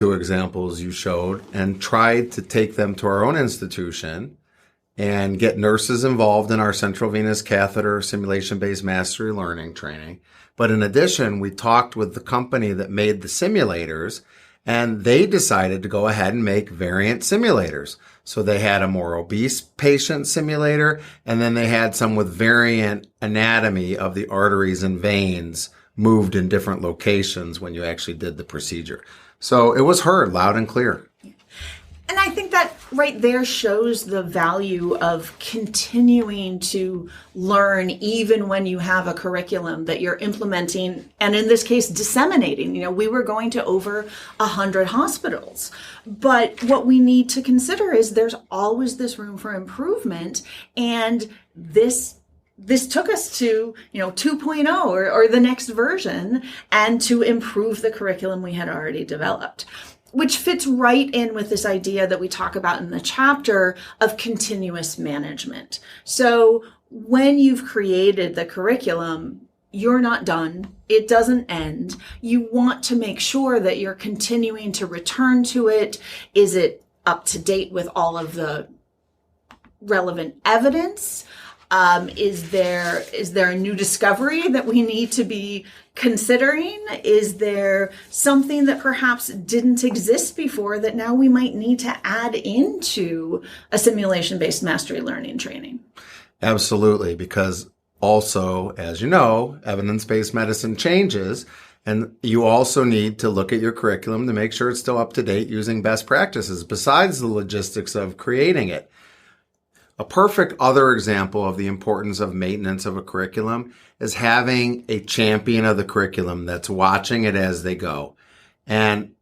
two examples you showed and tried to take them to our own institution and get nurses involved in our central venous catheter simulation-based mastery learning training. But in addition, we talked with the company that made the simulators, and they decided to go ahead and make variant simulators. So they had a more obese patient simulator, and then they had some with variant anatomy of the arteries and veins moved in different locations when you actually did the procedure. So it was heard loud and clear. And I think that right there shows the value of continuing to learn even when you have a curriculum that you're implementing, and in this case, disseminating. We were going to over 100 hospitals. But what we need to consider is there's always this room for improvement, and this took us to, 2.0 or the next version, and to improve the curriculum we had already developed, which fits right in with this idea that we talk about in the chapter of continuous management. So when you've created the curriculum, you're not done. It doesn't end. You want to make sure that you're continuing to return to it. Is it up to date with all of the relevant evidence? Is there a new discovery that we need to be considering? Is there something that perhaps didn't exist before that now we might need to add into a simulation-based mastery learning training? Absolutely, because also, as you know, evidence-based medicine changes, and you also need to look at your curriculum to make sure it's still up to date using best practices, besides the logistics of creating it. A perfect other example of the importance of maintenance of a curriculum is having a champion of the curriculum that's watching it as they go. And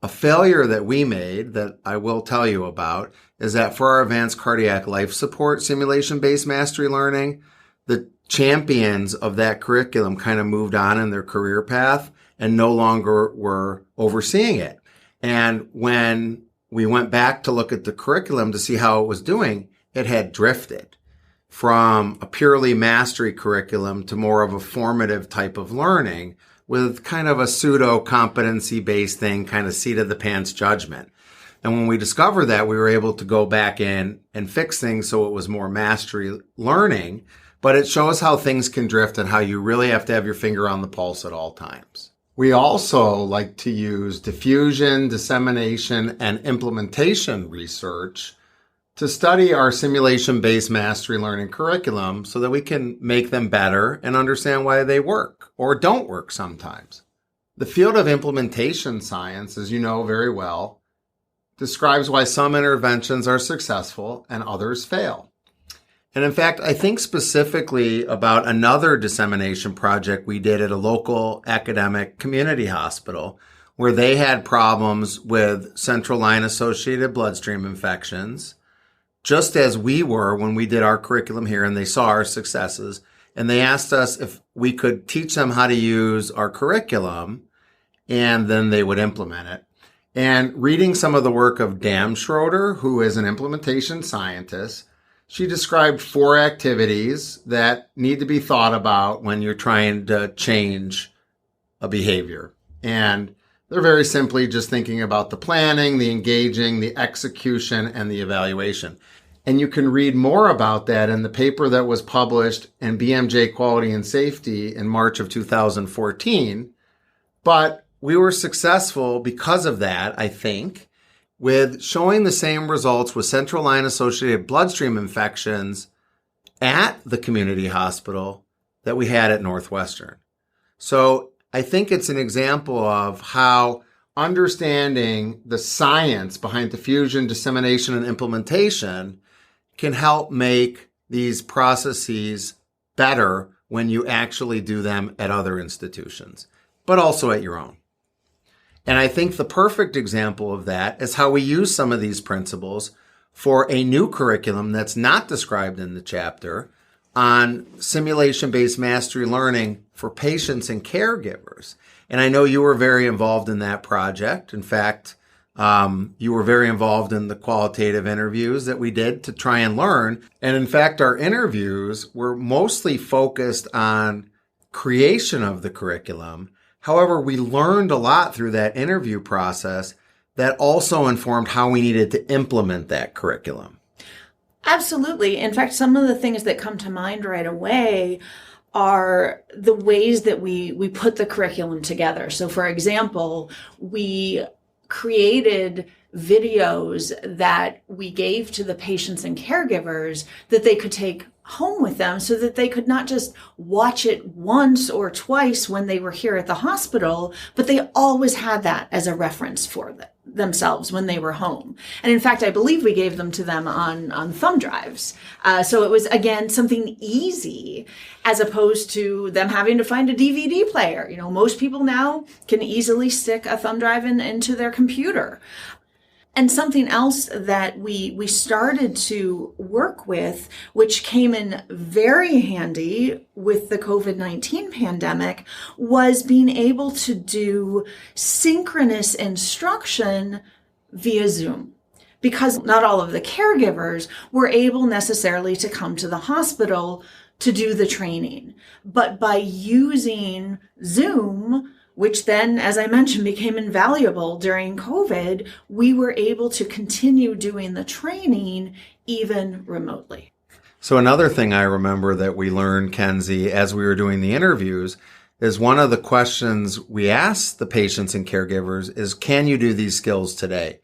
a failure that we made that I will tell you about is that for our advanced cardiac life support simulation-based mastery learning, the champions of that curriculum kind of moved on in their career path and no longer were overseeing it. And when we went back to look at the curriculum to see how it was doing, it had drifted from a purely mastery curriculum to more of a formative type of learning with kind of a pseudo competency-based thing, kind of seat of the pants judgment. And when we discovered that, we were able to go back in and fix things so it was more mastery learning, but it shows how things can drift and how you really have to have your finger on the pulse at all times. We also like to use diffusion, dissemination, and implementation research to study our simulation-based mastery learning curriculum so that we can make them better and understand why they work or don't work sometimes. The field of implementation science, as you know very well, describes why some interventions are successful and others fail. And in fact, I think specifically about another dissemination project we did at a local academic community hospital where they had problems with central line-associated bloodstream infections, just as we were when we did our curriculum here, and they saw our successes, and they asked us if we could teach them how to use our curriculum, and then they would implement it. And reading some of the work of Dan Schroeder, who is an implementation scientist, she described 4 activities that need to be thought about when you're trying to change a behavior. And they're very simply just thinking about the planning, the engaging, the execution, and the evaluation. And you can read more about that in the paper that was published in BMJ Quality and Safety in March of 2014. But we were successful because of that, I think, with showing the same results with central line-associated bloodstream infections at the community hospital that we had at Northwestern. So I think it's an example of how understanding the science behind diffusion, dissemination, and implementation can help make these processes better when you actually do them at other institutions, but also at your own. And I think the perfect example of that is how we use some of these principles for a new curriculum that's not described in the chapter on simulation-based mastery learning for patients and caregivers. And I know you were very involved in that project. In fact, you were very involved in the qualitative interviews that we did to try and learn. And in fact, our interviews were mostly focused on creation of the curriculum. However, we learned a lot through that interview process that also informed how we needed to implement that curriculum. Absolutely. In fact, some of the things that come to mind right away are the ways that we put the curriculum together. So for example, we created videos that we gave to the patients and caregivers that they could take home with them so that they could not just watch it once or twice when they were here at the hospital, but they always had that as a reference for themselves when they were home. And in fact, I believe we gave them to them on thumb drives. So it was, again, something easy as opposed to them having to find a DVD player. You know, most people now can easily stick a thumb drive into their computer. And something else that we started to work with, which came in very handy with the COVID-19 pandemic, was being able to do synchronous instruction via Zoom. Because not all of the caregivers were able necessarily to come to the hospital to do the training. But by using Zoom, which then, as I mentioned, became invaluable during COVID, we were able to continue doing the training even remotely. So another thing I remember that we learned, Kenzie, as we were doing the interviews, is one of the questions we asked the patients and caregivers is, can you do these skills today?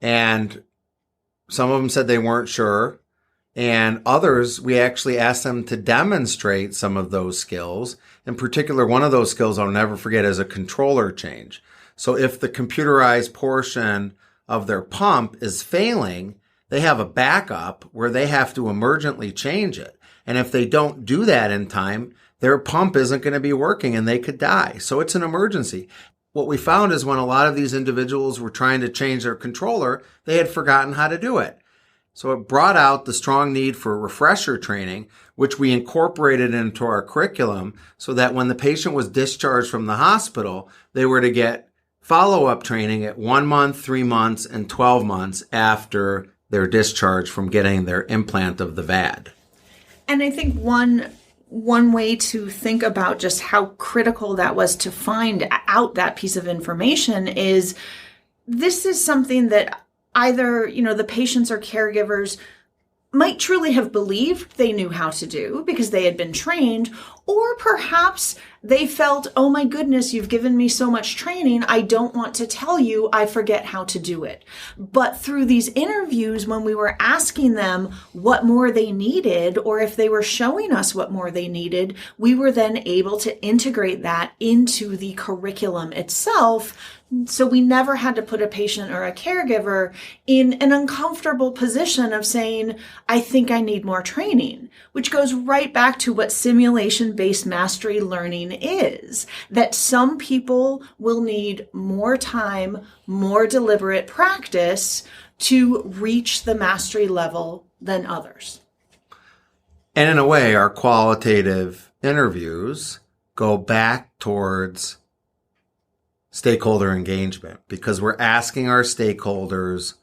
And some of them said they weren't sure. And others, we actually asked them to demonstrate some of those skills. In particular, one of those skills I'll never forget is a controller change. So if the computerized portion of their pump is failing, they have a backup where they have to emergently change it. And if they don't do that in time, their pump isn't going to be working and they could die. So it's an emergency. What we found is when a lot of these individuals were trying to change their controller, they had forgotten how to do it. So it brought out the strong need for refresher training, which we incorporated into our curriculum so that when the patient was discharged from the hospital, they were to get follow-up training at 1 month, 3 months, and 12 months after their discharge from getting their implant of the VAD. And I think one way to think about just how critical that was to find out that piece of information is this is something that either, the patients or caregivers might truly have believed they knew how to do because they had been trained, or perhaps they felt, oh my goodness, you've given me so much training, I don't want to tell you, I forget how to do it. But through these interviews, when we were asking them what more they needed, or if they were showing us what more they needed, we were then able to integrate that into the curriculum itself. So we never had to put a patient or a caregiver in an uncomfortable position of saying, I think I need more training, which goes right back to what simulation-based mastery learning is, that some people will need more time, more deliberate practice to reach the mastery level than others. And in a way, our qualitative interviews go back towards stakeholder engagement because we're asking our stakeholders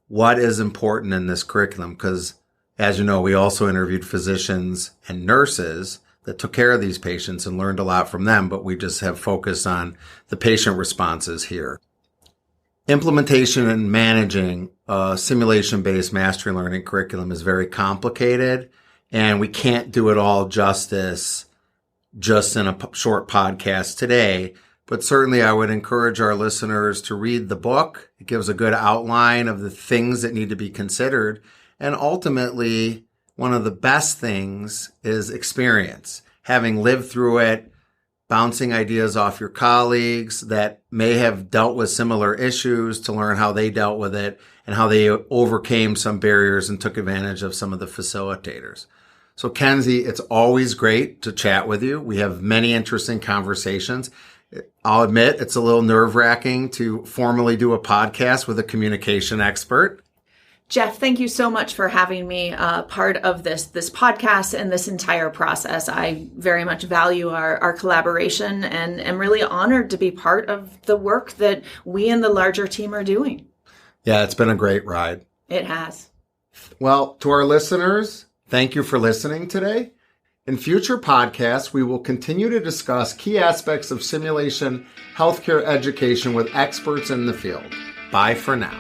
what is important in this curriculum. Because as you know, we also interviewed physicians and nurses that took care of these patients and learned a lot from them, but we just have focused on the patient responses here. Implementation and managing a simulation-based mastery learning curriculum is very complicated, and we can't do it all justice just in a short podcast today. But certainly I would encourage our listeners to read the book. It gives a good outline of the things that need to be considered. And ultimately, one of the best things is experience. Having lived through it, bouncing ideas off your colleagues that may have dealt with similar issues to learn how they dealt with it and how they overcame some barriers and took advantage of some of the facilitators. So Kenzie, it's always great to chat with you. We have many interesting conversations. I'll admit it's a little nerve-wracking to formally do a podcast with a communication expert. Jeff, thank you so much for having me part of this podcast and this entire process. I very much value our collaboration and am really honored to be part of the work that we and the larger team are doing. Yeah, it's been a great ride. It has. Well, to our listeners, thank you for listening today. In future podcasts, we will continue to discuss key aspects of simulation healthcare education with experts in the field. Bye for now.